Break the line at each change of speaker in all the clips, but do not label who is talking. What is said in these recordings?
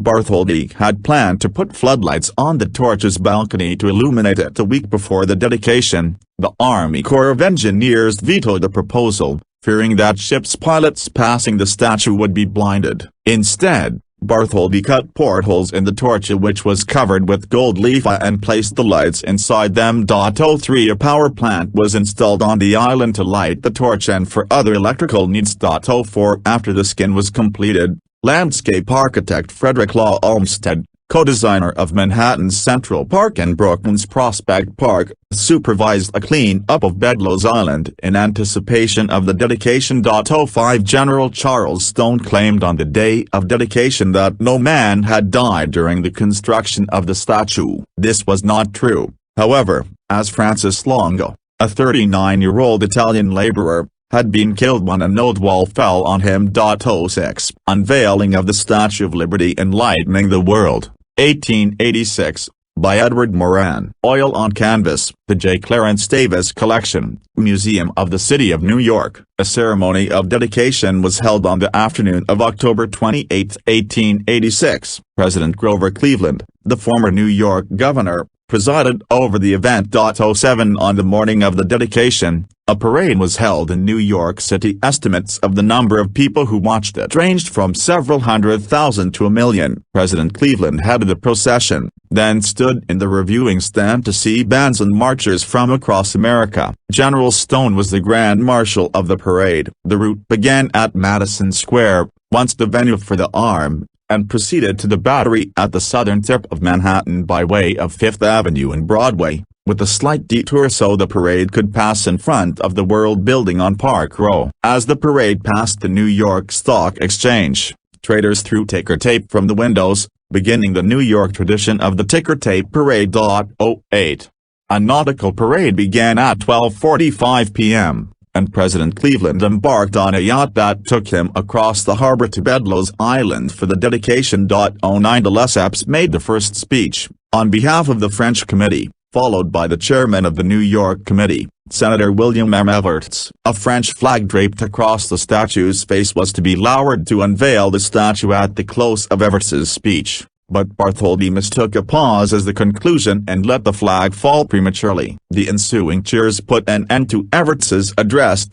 Bartholdi had planned to put floodlights on the torch's balcony to illuminate it a week before the dedication. The Army Corps of Engineers vetoed the proposal, fearing that ships' pilots passing the statue would be blinded. Instead, Bartholdi cut portholes in the torch, which was covered with gold leaf, and placed the lights inside them. 03 A power plant was installed on the island to light the torch and for other electrical needs. 04 After the skin was completed, landscape architect Frederick Law Olmsted, co-designer of Manhattan's Central Park and Brooklyn's Prospect Park, supervised a clean-up of Bedloes Island in anticipation of the dedication. 05 General Charles Stone claimed on the day of dedication that no man had died during the construction of the statue. This was not true, however, as Francis Longo, a 39-year-old Italian laborer, had been killed when a node wall fell on him. 06 Unveiling of the Statue of Liberty Enlightening the World, 1886, by Edward Moran. Oil on Canvas, the J. Clarence Davis Collection, Museum of the City of New York. A ceremony of dedication was held on the afternoon of October 28, 1886. President Grover Cleveland, the former New York governor, presided over the event. 07 On the morning of the dedication, a parade was held in New York City. Estimates of the number of people who watched it ranged from several 100,000 to 1 million. President Cleveland headed the procession, then stood in the reviewing stand to see bands and marchers from across America. General Stone was the Grand Marshal of the parade. The route began at Madison Square, once the venue for the Arm, and proceeded to the Battery at the southern tip of Manhattan by way of Fifth Avenue and Broadway, with a slight detour so the parade could pass in front of the World Building on Park Row. As the parade passed the New York Stock Exchange, traders threw ticker tape from the windows, beginning the New York tradition of the ticker tape parade. 08 A nautical parade began at 12:45 p.m. and President Cleveland embarked on a yacht that took him across the harbor to Bedloes Island for the dedication. 09 De Lesseps made the first speech, on behalf of the French committee, followed by the chairman of the New York committee, Senator William M. Evarts. A French flag draped across the statue's face was to be lowered to unveil the statue at the close of Evarts's speech, but Bartholdi mistook a pause as the conclusion and let the flag fall prematurely. The ensuing cheers put an end to Evarts's address.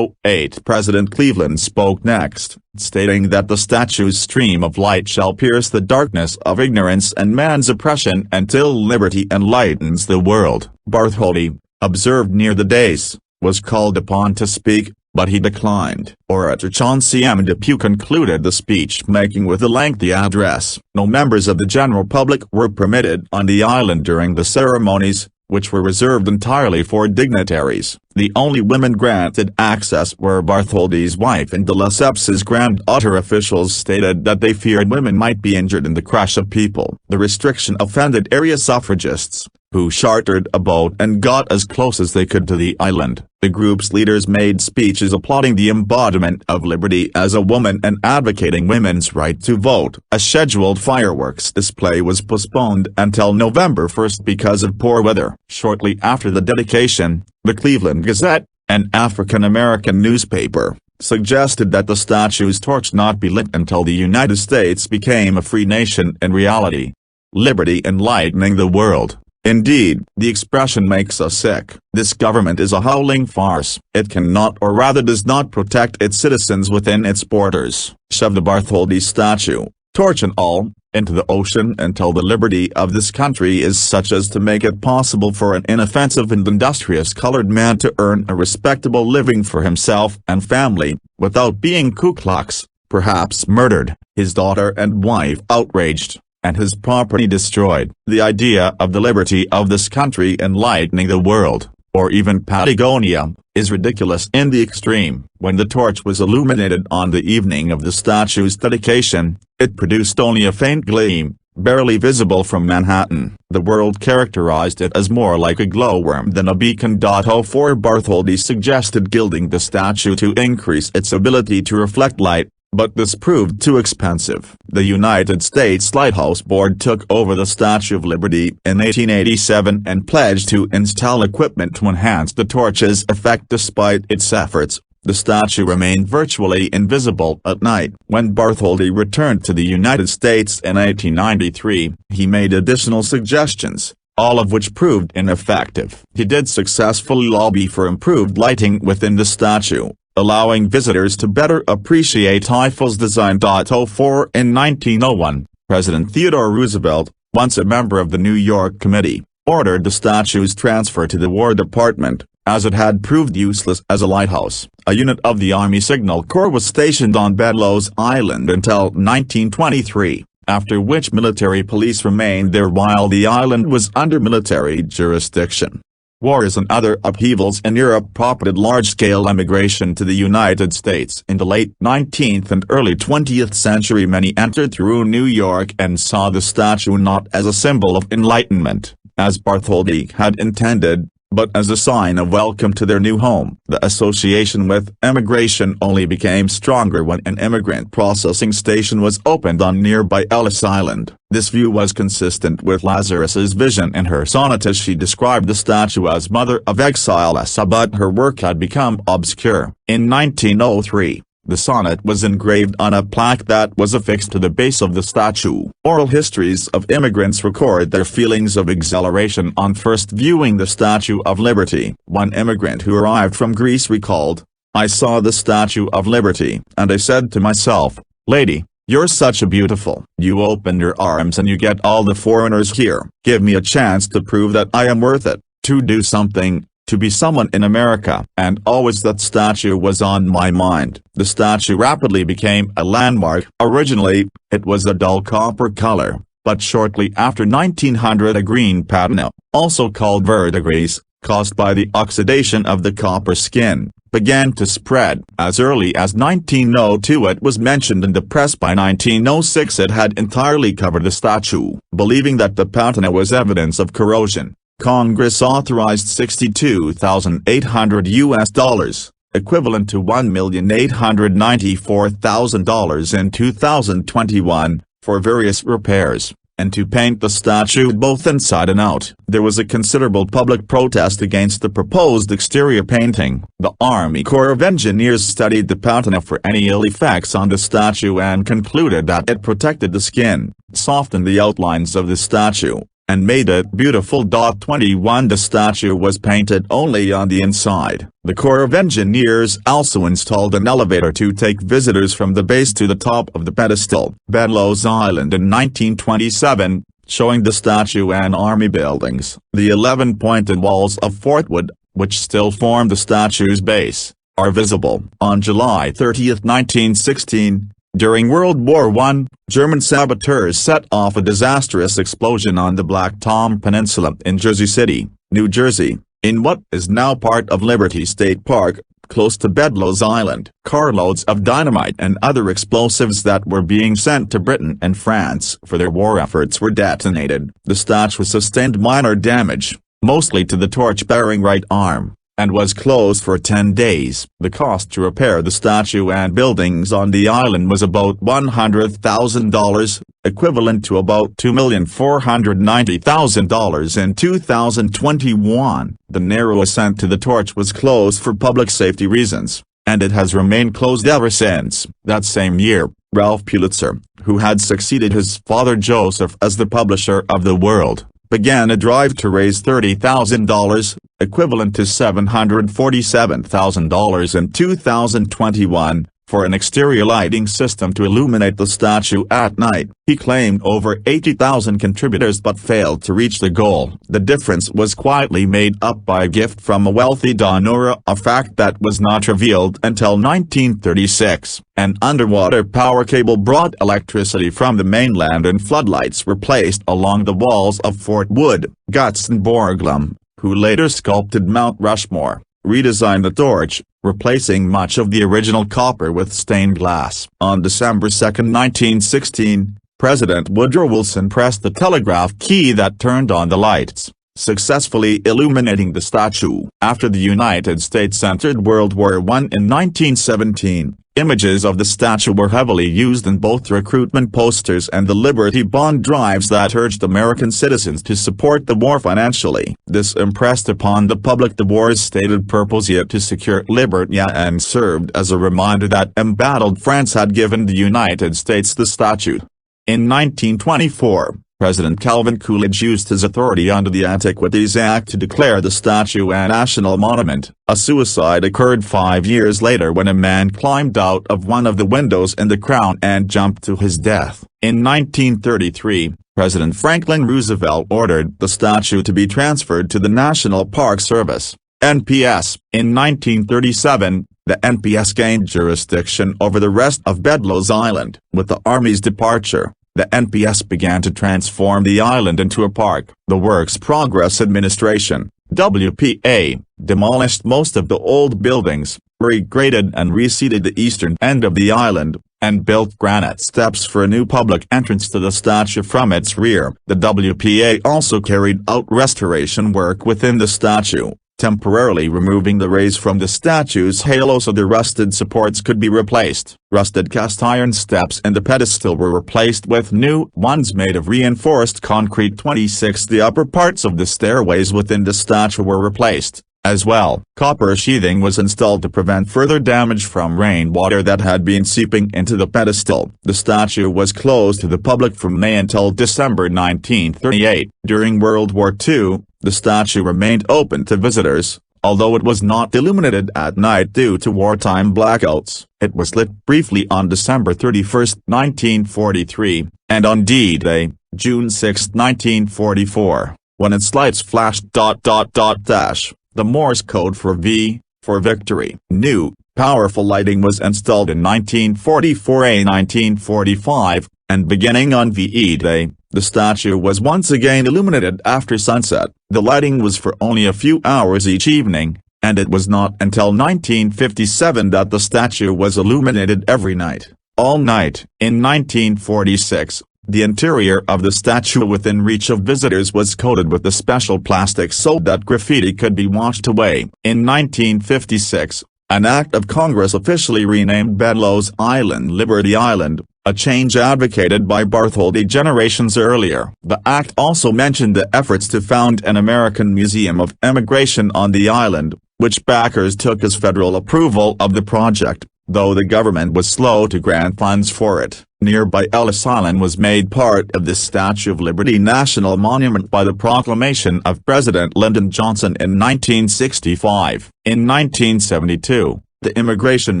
08 President Cleveland spoke next, stating that the statue's stream of light shall pierce the darkness of ignorance and man's oppression until liberty enlightens the world. Bartholdi, observed near the dais, was called upon to speak, but he declined. Orator Chauncey M. Depew concluded the speech-making with a lengthy address. No members of the general public were permitted on the island during the ceremonies, which were reserved entirely for dignitaries. The only women granted access were Bartholdi's wife and de Lesseps's granddaughter. Officials stated that they feared women might be injured in the crush of people. The restriction offended area suffragists, who chartered a boat and got as close as they could to the island. The group's leaders made speeches applauding the embodiment of liberty as a woman and advocating women's right to vote. A scheduled fireworks display was postponed until November 1 because of poor weather. Shortly after the dedication, the Cleveland Gazette, an African-American newspaper, suggested that the statue's torch not be lit until the United States became a free nation. In reality, liberty enlightening the world. Indeed, the expression makes us sick. This government is a howling farce. It cannot, or rather does not, protect its citizens within its borders. Shove the Bartholdi statue, torch and all, into the ocean until the liberty of this country is such as to make it possible for an inoffensive and industrious colored man to earn a respectable living for himself and family, without being Ku Klux, perhaps murdered, his daughter and wife outraged, and his property destroyed. The idea of the liberty of this country enlightening the world, or even Patagonia, is ridiculous in the extreme. When the torch was illuminated on the evening of the statue's dedication, it produced only a faint gleam, barely visible from Manhattan. The world characterized it as more like a glowworm than a beacon. 04 Bartholdi suggested gilding the statue to increase its ability to reflect light, but this proved too expensive. The United States Lighthouse Board took over the Statue of Liberty in 1887 and pledged to install equipment to enhance the torch's effect. Despite its efforts, the statue remained virtually invisible at night. When Bartholdi returned to the United States in 1893, he made additional suggestions, all of which proved ineffective. He did successfully lobby for improved lighting within the statue, allowing visitors to better appreciate Eiffel's design. 04 In 1901, President Theodore Roosevelt, once a member of the New York Committee, ordered the statue's transfer to the War Department, as it had proved useless as a lighthouse. A unit of the Army Signal Corps was stationed on Bedloes Island until 1923, after which military police remained there while the island was under military jurisdiction. Wars and other upheavals in Europe prompted large-scale emigration to the United States. In the late 19th and early 20th century, many entered through New York and saw the statue not as a symbol of enlightenment, as Bartholdi had intended, but as a sign of welcome to their new home. The association with emigration only became stronger when an immigrant processing station was opened on nearby Ellis Island. This view was consistent with Lazarus's vision. In her sonnet, she described the statue as mother of exiles, but her work had become obscure. In 1903, the sonnet was engraved on a plaque that was affixed to the base of the statue. Oral histories of immigrants record their feelings of exhilaration on first viewing the Statue of Liberty. One immigrant who arrived from Greece recalled, "I saw the Statue of Liberty, and I said to myself, 'Lady, you're such a beautiful.' You open your arms and you get all the foreigners here. Give me a chance to prove that I am worth it, to do something, to be someone in America." And always that statue was on my mind. The statue rapidly became a landmark. Originally, it was a dull copper color, but shortly after 1900 a green patina, also called verdigris, caused by the oxidation of the copper skin, began to spread. As early as 1902 it was mentioned in the press. By 1906 it had entirely covered the statue. Believing that the patina was evidence of corrosion, Congress authorized $62,800 US, equivalent to $1,894,000 in 2021, for various repairs, and to paint the statue both inside and out. There was a considerable public protest against the proposed exterior painting. The Army Corps of Engineers studied the patina for any ill effects on the statue and concluded that it protected the skin, softened the outlines of the statue, and made it beautiful. 21 The statue was painted only on the inside. The Corps of Engineers also installed an elevator to take visitors from the base to the top of the pedestal. Bedloes Island in 1927, showing the statue and army buildings. The 11 pointed walls of Fort Wood, which still form the statue's base, are visible. On July 30, 1916, during World War I, German saboteurs set off a disastrous explosion on the Black Tom Peninsula in Jersey City, New Jersey, in what is now part of Liberty State Park, close to Bedloes Island. Carloads of dynamite and other explosives that were being sent to Britain and France for their war efforts were detonated. The statue sustained minor damage, mostly to the torch-bearing right arm, and was closed for 10 days. The cost to repair the statue and buildings on the island was about $100,000, equivalent to about $2,490,000 in 2021. The narrow ascent to the torch was closed for public safety reasons, and it has remained closed ever since. That same year, Ralph Pulitzer, who had succeeded his father Joseph as the publisher of The World, began a drive to raise $30,000, equivalent to $747,000 in 2021, for an exterior lighting system to illuminate the statue at night. He claimed over 80,000 contributors but failed to reach the goal. The difference was quietly made up by a gift from a wealthy donor, a fact that was not revealed until 1936. An underwater power cable brought electricity from the mainland and floodlights were placed along the walls of Fort Wood. Gutzon Borglum, who later sculpted Mount Rushmore, redesigned the torch, replacing much of the original copper with stained glass. On December 2, 1916, President Woodrow Wilson pressed the telegraph key that turned on the lights, successfully illuminating the statue. After the United States entered World War I in 1917, Images of the statue were heavily used in both recruitment posters and the Liberty Bond drives that urged American citizens to support the war financially. This impressed upon the public the war's stated purpose, yet to secure liberty, and served as a reminder that embattled France had given the United States the statue. In 1924, President Calvin Coolidge used his authority under the Antiquities Act to declare the statue a national monument. A suicide occurred 5 years later when a man climbed out of one of the windows in the crown and jumped to his death. In 1933, President Franklin Roosevelt ordered the statue to be transferred to the National Park Service, NPS. In 1937, the NPS gained jurisdiction over the rest of Bedloes Island. With the Army's departure, the NPS began to transform the island into a park. The Works Progress Administration, WPA, demolished most of the old buildings, regraded and reseeded the eastern end of the island, and built granite steps for a new public entrance to the statue from its rear. The WPA also carried out restoration work within the statue, temporarily removing the rays from the statue's halo so the rusted supports could be replaced. Rusted cast iron steps in the pedestal were replaced with new ones made of reinforced concrete. 26 The upper parts of the stairways within the statue were replaced, as well. Copper sheathing was installed to prevent further damage from rainwater that had been seeping into the pedestal. The statue was closed to the public from May until December 1938. During World War II, the statue remained open to visitors, although it was not illuminated at night due to wartime blackouts. It was lit briefly on December 31, 1943, and on D-Day, June 6, 1944, when its lights flashed ... the Morse code for V, for victory. New, powerful lighting was installed in 1944 and 1945, and beginning on VE Day, the statue was once again illuminated after sunset. The lighting was for only a few hours each evening, and it was not until 1957 that the statue was illuminated every night, all night. In 1946, the interior of the statue within reach of visitors was coated with a special plastic so that graffiti could be washed away. In 1956, an act of Congress officially renamed Bedloes Island Liberty Island, a change advocated by Bartholdi generations earlier. The act also mentioned the efforts to found an American Museum of Immigration on the island, which backers took as federal approval of the project, though the government was slow to grant funds for it. Nearby Ellis Island was made part of the Statue of Liberty National Monument by the proclamation of President Lyndon Johnson in 1965. In 1972, the Immigration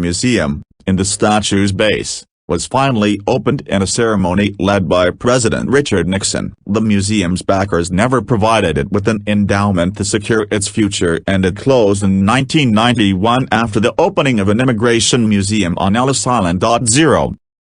Museum, in the statue's base, was finally opened in a ceremony led by President Richard Nixon. The museum's backers never provided it with an endowment to secure its future, and it closed in 1991 after the opening of an immigration museum on Ellis Island.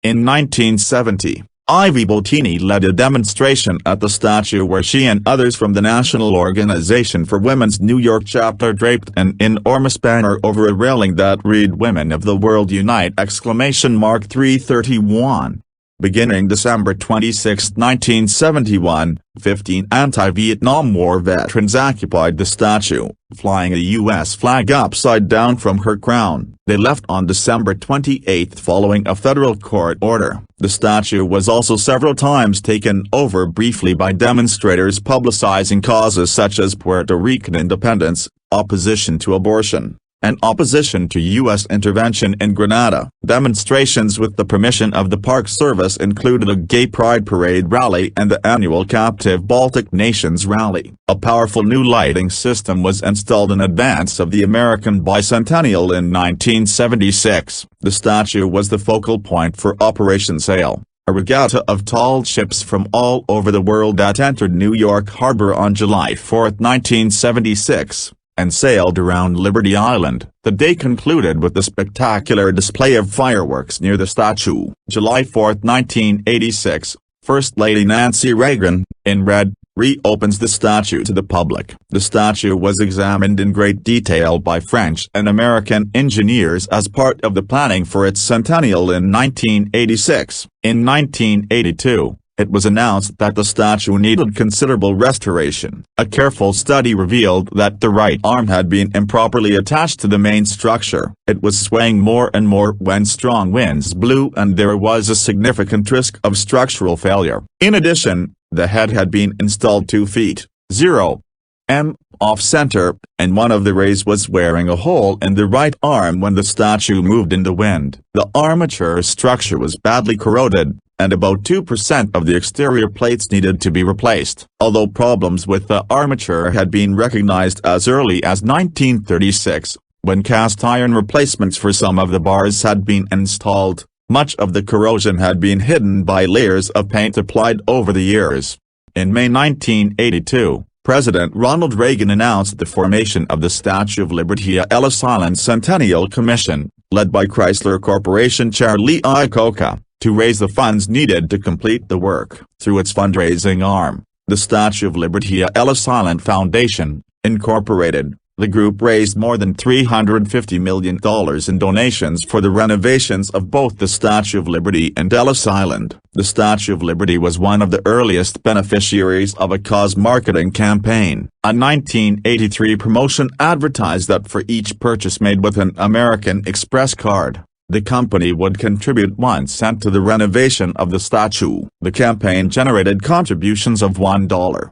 In 1970, Ivy Bottini led a demonstration at the statue where she and others from the National Organization for Women's New York chapter draped an enormous banner over a railing that read "Women of the World Unite!" 331. Beginning December 26, 1971, 15 anti-Vietnam War veterans occupied the statue, flying a U.S. flag upside down from her crown. They left on December 28 following a federal court order. The statue was also several times taken over briefly by demonstrators publicizing causes such as Puerto Rican independence, opposition to abortion, and opposition to U.S. intervention in Grenada. Demonstrations with the permission of the Park Service included a gay pride parade rally and the annual Captive Baltic Nations rally. A powerful new lighting system was installed in advance of the American bicentennial in 1976. The statue was the focal point for Operation Sail, a regatta of tall ships from all over the world that entered New York Harbor on July 4, 1976. And sailed around Liberty Island. The day concluded with a spectacular display of fireworks near the statue. July 4, 1986, First Lady Nancy Reagan, in red, reopens the statue to the public. The statue was examined in great detail by French and American engineers as part of the planning for its centennial in 1986. In 1982, it was announced that the statue needed considerable restoration. A careful study revealed that the right arm had been improperly attached to the main structure. It was swaying more and more when strong winds blew, and there was a significant risk of structural failure. In addition, the head had been installed 2 feet, 0 m off-center, and one of the rays was wearing a hole in the right arm when the statue moved in the wind. The armature structure was badly corroded, and about 2% of the exterior plates needed to be replaced. Although problems with the armature had been recognized as early as 1936, when cast iron replacements for some of the bars had been installed, much of the corrosion had been hidden by layers of paint applied over the years. In May 1982, President Ronald Reagan announced the formation of the Statue of Liberty at Ellis Island Centennial Commission, led by Chrysler Corporation Chair Lee Iacocca, to raise the funds needed to complete the work. Through its fundraising arm, the Statue of Liberty at Ellis Island Foundation, Incorporated, the group raised more than $350 million in donations for the renovations of both the Statue of Liberty and Ellis Island. The Statue of Liberty was one of the earliest beneficiaries of a cause marketing campaign. A 1983 promotion advertised that for each purchase made with an American Express card, the company would contribute 1 cent to the renovation of the statue. The campaign generated contributions of $1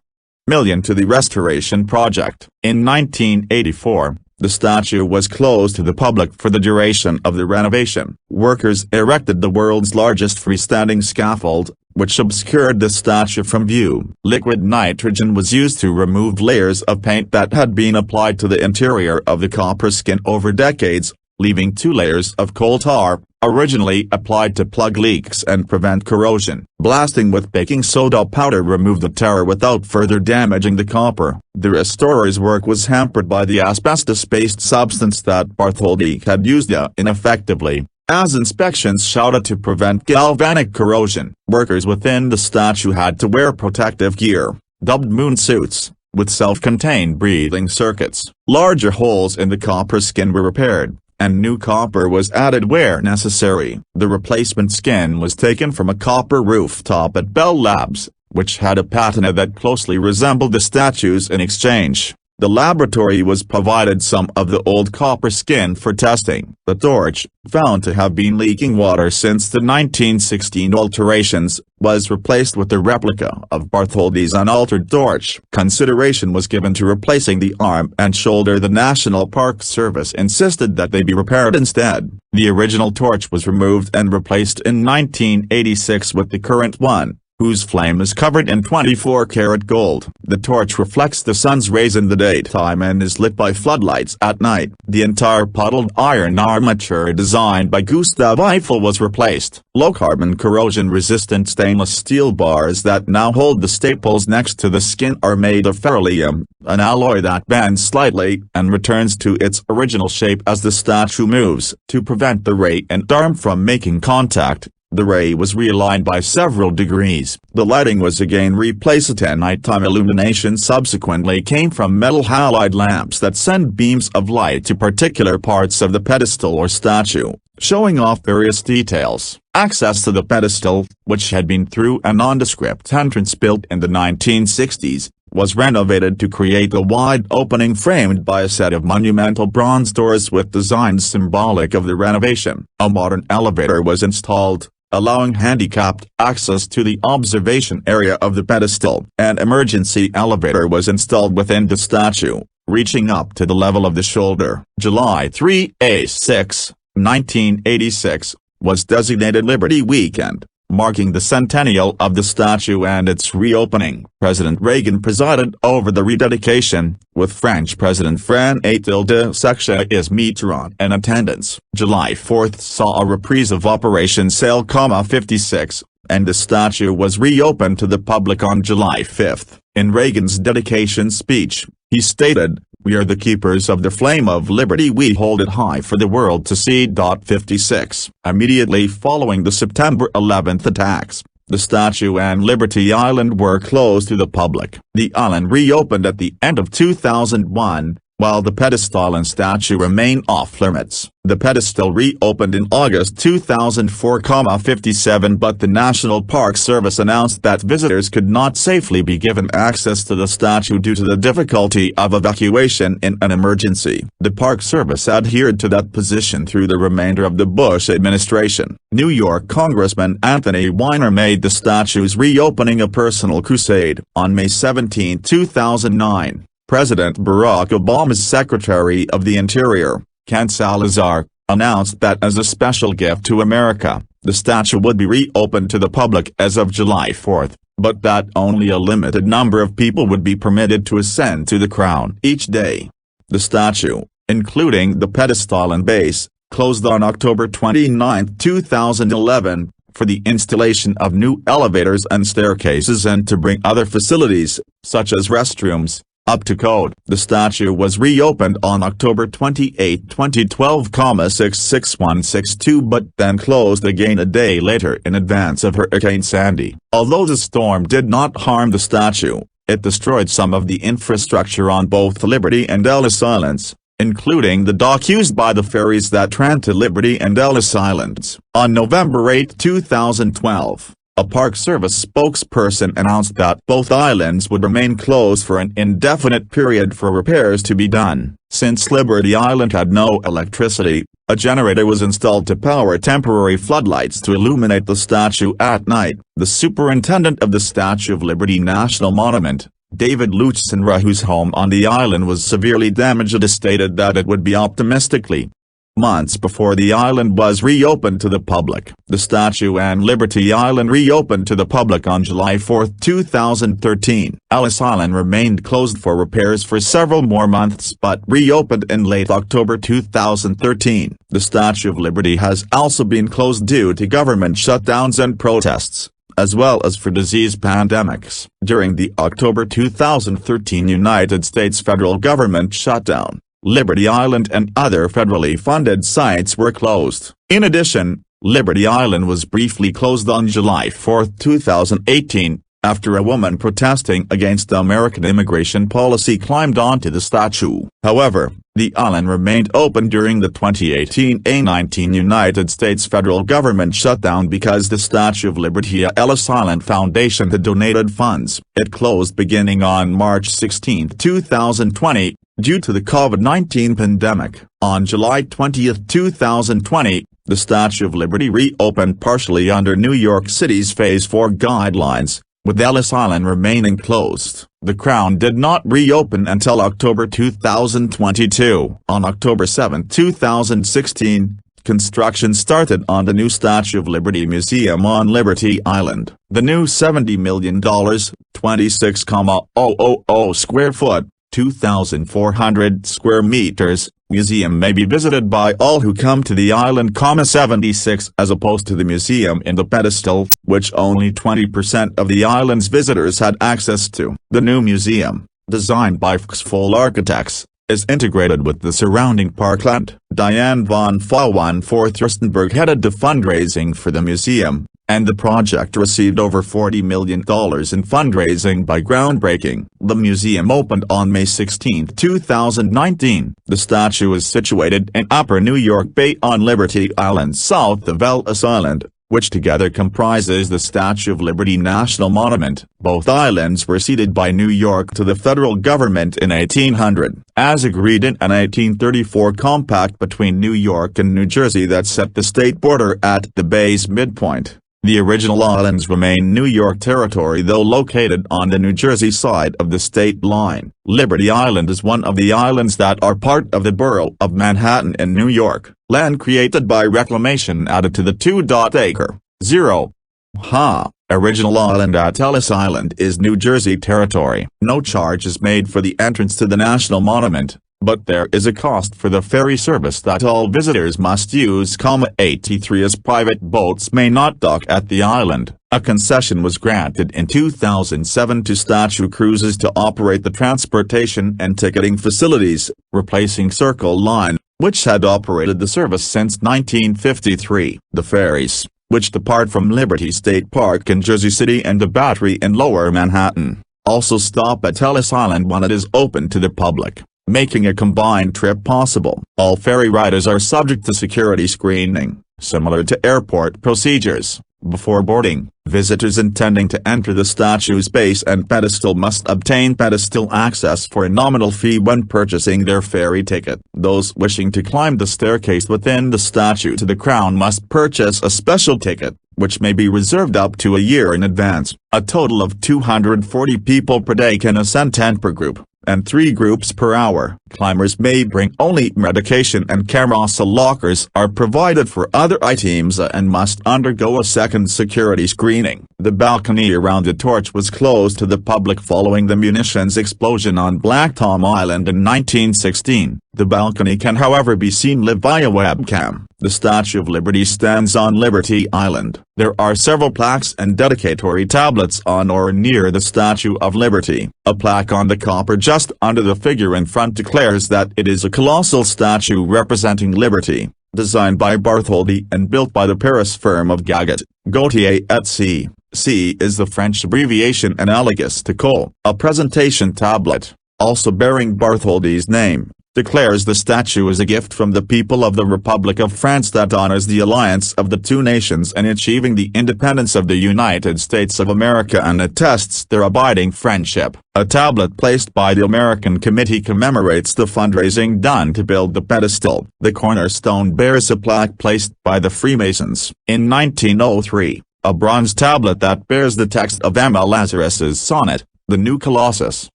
million to the restoration project. In 1984, the statue was closed to the public for the duration of the renovation. Workers erected the world's largest freestanding scaffold, which obscured the statue from view. Liquid nitrogen was used to remove layers of paint that had been applied to the interior of the copper skin over decades, leaving 2 layers of coal tar, originally applied to plug leaks and prevent corrosion. Blasting with baking soda powder removed the tar without further damaging the copper. The restorer's work was hampered by the asbestos-based substance that Bartholdi had used ineffectively, as inspections shouted to prevent galvanic corrosion. Workers within the statue had to wear protective gear, dubbed moon suits, with self-contained breathing circuits. Larger holes in the copper skin were repaired, and new copper was added where necessary. The replacement skin was taken from a copper rooftop at Bell Labs, which had a patina that closely resembled the statue's. In exchange, the laboratory was provided some of the old copper skin for testing. The torch, found to have been leaking water since the 1916 alterations, was replaced with a replica of Bartholdi's unaltered torch. Consideration was given to replacing the arm and shoulder. The National Park Service insisted that they be repaired instead. The original torch was removed and replaced in 1986 with the current one, whose flame is covered in 24-karat gold. The torch reflects the sun's rays in the daytime and is lit by floodlights at night. The entire puddled iron armature designed by Gustav Eiffel was replaced. Low-carbon corrosion-resistant stainless steel bars that now hold the staples next to the skin are made of beryllium, an alloy that bends slightly and returns to its original shape as the statue moves. To prevent the ray and arm from making contact, the ray was realigned by several degrees. The lighting was again replaced, and nighttime illumination subsequently came from metal halide lamps that send beams of light to particular parts of the pedestal or statue, showing off various details. Access to the pedestal, which had been through a nondescript entrance built in the 1960s, was renovated to create a wide opening framed by a set of monumental bronze doors with designs symbolic of the renovation. A modern elevator was installed, allowing handicapped access to the observation area of the pedestal. An emergency elevator was installed within the statue, reaching up to the level of the shoulder. July 3-6, 1986, was designated Liberty Weekend, marking the centennial of the statue and its reopening. President Reagan presided over the rededication, with French President François de Mitterrand in attendance. July 4 saw a reprise of Operation Sail, 56, and the statue was reopened to the public on July 5. In Reagan's dedication speech, he stated, "We are the keepers of the flame of liberty. We hold it high for the world to see." 56. Immediately following the September 11 attacks, the statue and Liberty Island were closed to the public. The island reopened at the end of 2001, while the pedestal and statue remain off-limits. The pedestal reopened in August 2004,57, but the National Park Service announced that visitors could not safely be given access to the statue due to the difficulty of evacuation in an emergency. The Park Service adhered to that position through the remainder of the Bush administration. New York Congressman Anthony Weiner made the statue's reopening a personal crusade. On May 17, 2009, President Barack Obama's Secretary of the Interior, Ken Salazar, announced that as a special gift to America, the statue would be reopened to the public as of July 4, but that only a limited number of people would be permitted to ascend to the crown each day. The statue, including the pedestal and base, closed on October 29, 2011, for the installation of new elevators and staircases and to bring other facilities, such as restrooms, up to code. The statue was reopened on October 28, 2012, 66162, but then closed again a day later in advance of Hurricane Sandy. Although the storm did not harm the statue, it destroyed some of the infrastructure on both Liberty and Ellis Islands, including the dock used by the ferries that ran to Liberty and Ellis Islands. On November 8, 2012, a Park Service spokesperson announced that both islands would remain closed for an indefinite period for repairs to be done. Since Liberty Island had no electricity, a generator was installed to power temporary floodlights to illuminate the statue at night. The superintendent of the Statue of Liberty National Monument, David Luchsenra, whose home on the island was severely damaged, stated that it would be optimistically months before the island was reopened to the public. The statue and Liberty Island reopened to the public on July 4, 2013. Ellis Island remained closed for repairs for several more months but reopened in late October 2013. The Statue of Liberty has also been closed due to government shutdowns and protests, as well as for disease pandemics. During the October 2013 United States federal government shutdown, Liberty Island and other federally funded sites were closed. In addition, Liberty Island was briefly closed on July 4, 2018, after a woman protesting against the American immigration policy climbed onto the statue. However, the island remained open during the 2018-19 United States federal government shutdown because the Statue of Liberty Ellis Island Foundation had donated funds. It closed beginning on March 16, 2020, due to the COVID-19 pandemic. On July 20, 2020, the Statue of Liberty reopened partially under New York City's Phase 4 guidelines, with Ellis Island remaining closed. The crown did not reopen until October 2022. On October 7, 2016, construction started on the new Statue of Liberty Museum on Liberty Island. The new $70 million, 26,000 square foot, 2,400 square meters, museum may be visited by all who come to the island, 76, as opposed to the museum in the pedestal, which only 20% of the island's visitors had access to. The new museum, designed by Foxfall Architects, is integrated with the surrounding parkland. Diane von Fauwen-Forthurstenberg headed the fundraising for the museum, and the project received over $40 million in fundraising by groundbreaking. The museum opened on May 16, 2019. The statue is situated in Upper New York Bay on Liberty Island south of Ellis Island, which together comprises the Statue of Liberty National Monument. Both islands were ceded by New York to the federal government in 1800, as agreed in an 1834 compact between New York and New Jersey that set the state border at the bay's midpoint. The original islands remain New York territory, though located on the New Jersey side of the state line. Liberty Island is one of the islands that are part of the borough of Manhattan in New York. Land created by reclamation added to the 2.acre, 0.ha original island at Ellis Island is New Jersey territory. No charge is made for the entrance to the national monument, but there is a cost for the ferry service that all visitors must use. 83 as private boats may not dock at the island. A concession was granted in 2007 to Statue Cruises to operate the transportation and ticketing facilities, replacing Circle Line, which had operated the service since 1953. The ferries, which depart from Liberty State Park in Jersey City and the Battery in Lower Manhattan, also stop at Ellis Island when it is open to the public. making a combined trip possible. All ferry riders are subject to security screening, similar to airport procedures. Before boarding, visitors intending to enter the statue's base and pedestal must obtain pedestal access for a nominal fee when purchasing their ferry ticket. Those wishing to climb the staircase within the statue to the crown must purchase a special ticket, which may be reserved up to a year in advance. A total of 240 people per day can ascend, 10 per group, and 3 groups per hour. Climbers may bring only medication, and carousel lockers are provided for other items and must undergo a second security screening. The balcony around the torch was closed to the public following the munitions explosion on Black Tom Island in 1916. The balcony can however be seen live via webcam. The Statue of Liberty stands on Liberty Island. There are several plaques and dedicatory tablets on or near the Statue of Liberty. A plaque on the copper just under the figure in front declares that it is a colossal statue representing liberty, designed by Bartholdi and built by the Paris firm of Gaget, Gautier et Cie. C is the French abbreviation analogous to col. A presentation tablet, also bearing Bartholdi's name, declares the statue is a gift from the people of the Republic of France that honors the alliance of the two nations in achieving the independence of the United States of America and attests their abiding friendship. A tablet placed by the American Committee commemorates the fundraising done to build the pedestal. The cornerstone bears a plaque placed by the Freemasons. In 1903, a bronze tablet that bears the text of Emma Lazarus's sonnet, The New Colossus,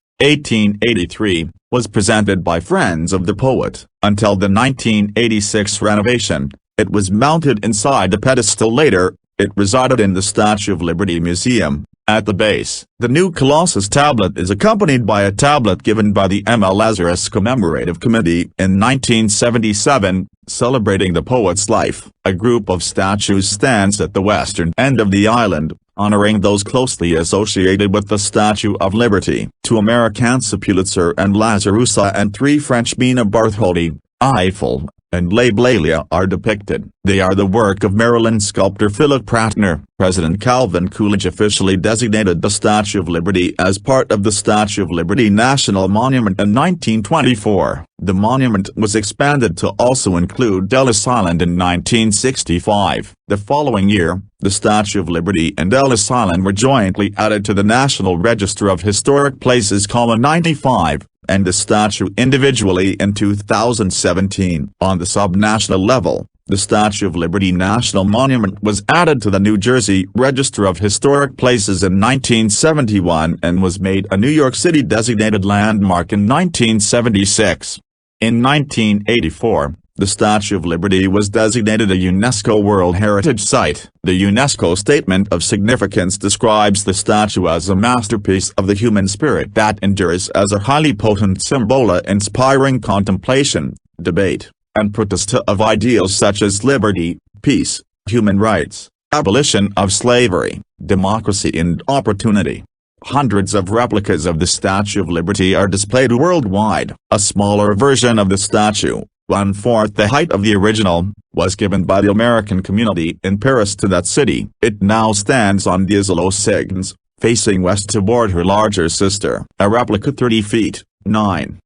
1883, was presented by friends of the poet. Until the 1986 renovation, it was mounted inside the pedestal. Later, it resided in the Statue of Liberty Museum. At the base, the New Colossus tablet is accompanied by a tablet given by the Emma Lazarus Commemorative Committee in 1977, celebrating the poet's life. A group of statues stands at the western end of the island, honoring those closely associated with the Statue of Liberty. 2 Americans, Pulitzer and Lazarusa, and 3 French, Mina Bartholdi, Eiffel, and Le Blailia, are depicted. They are the work of Maryland sculptor Philip Prattner. President Calvin Coolidge officially designated the Statue of Liberty as part of the Statue of Liberty National Monument in 1924. The monument was expanded to also include Ellis Island in 1965. The following year, the Statue of Liberty and Ellis Island were jointly added to the National Register of Historic Places, 95, and the statue individually in 2017. On the subnational level, the Statue of Liberty National Monument was added to the New Jersey Register of Historic Places in 1971 and was made a New York City designated landmark in 1976. In 1984, the Statue of Liberty was designated a UNESCO World Heritage Site. The UNESCO Statement of Significance describes the statue as a masterpiece of the human spirit that endures as a highly potent symbol inspiring contemplation, debate, and protest of ideals such as liberty, peace, human rights, abolition of slavery, democracy and opportunity. Hundreds of replicas of the Statue of Liberty are displayed worldwide. A smaller version of the statue, 1/4 the height of the original, was given by the American community in Paris to that city. It now stands on the Île aux Cygnes, facing west toward her larger sister. A replica 30 feet, 9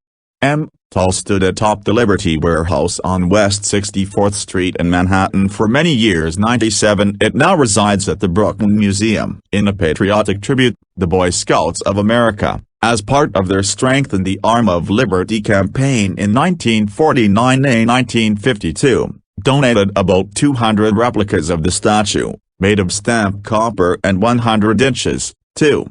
tall stood atop the Liberty Warehouse on West 64th Street in Manhattan for many years. 97 It now resides at the Brooklyn Museum. In a patriotic tribute, the Boy Scouts of America, as part of their Strengthen the Arm of Liberty campaign in 1949 and 1952, donated about 200 replicas of the statue, made of stamped copper and 100 inches, 2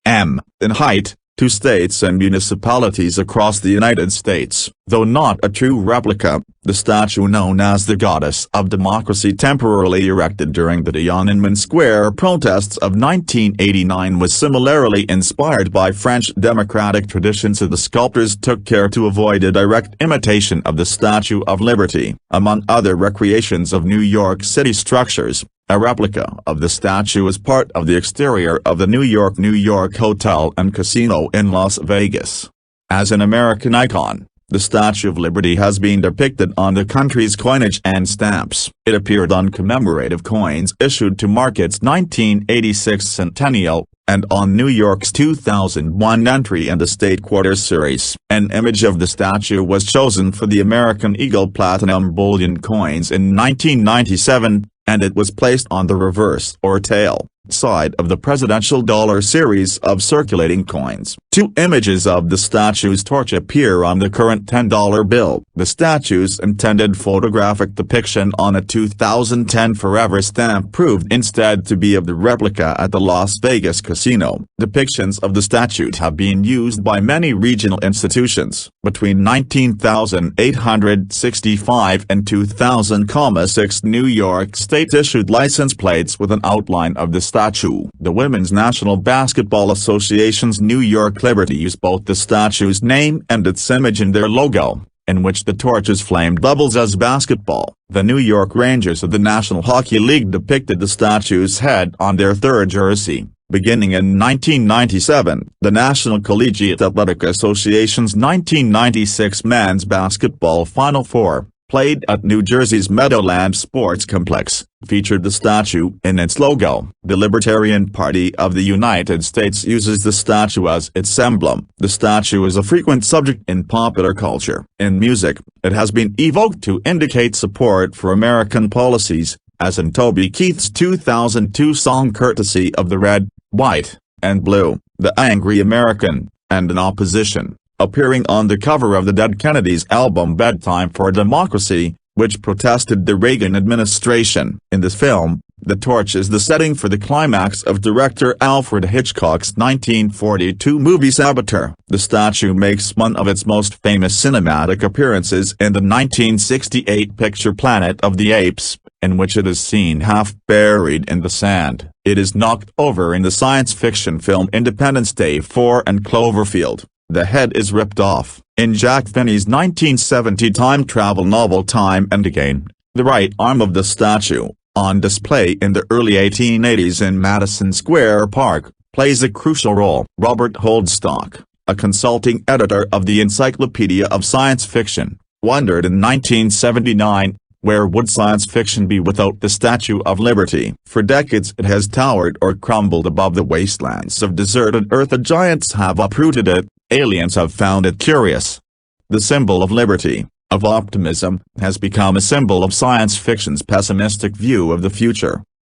in height, to states and municipalities across the United States. Though not a true replica, the statue known as the Goddess of Democracy, temporarily erected during the Tiananmen Square protests of 1989, was similarly inspired by French democratic traditions. The sculptors took care to avoid a direct imitation of the Statue of Liberty. Among other recreations of New York City structures, a replica of the statue is part of the exterior of the New York Hotel and Casino in Las Vegas. As an American icon, The Statue of Liberty has been depicted on the country's coinage and stamps. It appeared on commemorative coins issued to mark its 1986 centennial, and on New York's 2001 entry in the State Quarters series. An image of the statue was chosen for the American Eagle Platinum Bullion coins in 1997, and it was placed on the reverse or tail side of the presidential dollar series of circulating coins. Two images of the statue's torch appear on the current $10 bill. The statue's intended photographic depiction on a 2010 Forever stamp proved instead to be of the replica at the Las Vegas casino. Depictions of the statue have been used by many regional institutions. Between 19,865 and 2000,6 New York State issued license plates with an outline of the statue. The Women's National Basketball Association's New York Liberty used both the statue's name and its image in their logo, in which the torch's flame doubles as basketball. The New York Rangers of the National Hockey League depicted the statue's head on their third jersey. Beginning in 1997, the National Collegiate Athletic Association's 1996 Men's Basketball Final Four, played at New Jersey's Meadowlands Sports Complex, featured the statue in its logo. The Libertarian Party of the United States uses the statue as its emblem. The statue is a frequent subject in popular culture. In music, it has been evoked to indicate support for American policies, as in Toby Keith's 2002 song courtesy of the Red, White, and Blue, The Angry American, and in opposition, appearing on the cover of the Dead Kennedys' album Bedtime for Democracy, which protested the Reagan administration. In this film, the torch is the setting for the climax of director Alfred Hitchcock's 1942 movie Saboteur. The statue makes one of its most famous cinematic appearances in the 1968 picture Planet of the Apes, in which it is seen half buried in the sand. It is knocked over in the science fiction film Independence Day 4 and Cloverfield. The head is ripped off. In Jack Finney's 1970 time travel novel Time and Again, the right arm of the statue, on display in the early 1880s in Madison Square Park, plays a crucial role. Robert Holdstock, a consulting editor of the Encyclopedia of Science Fiction, wondered in 1979, where would science fiction be without the Statue of Liberty? For decades it has towered or crumbled above the wastelands of deserted Earth. The giants have uprooted it, aliens have found it curious. The symbol of liberty, of optimism, has become a symbol of science fiction's pessimistic view of the future.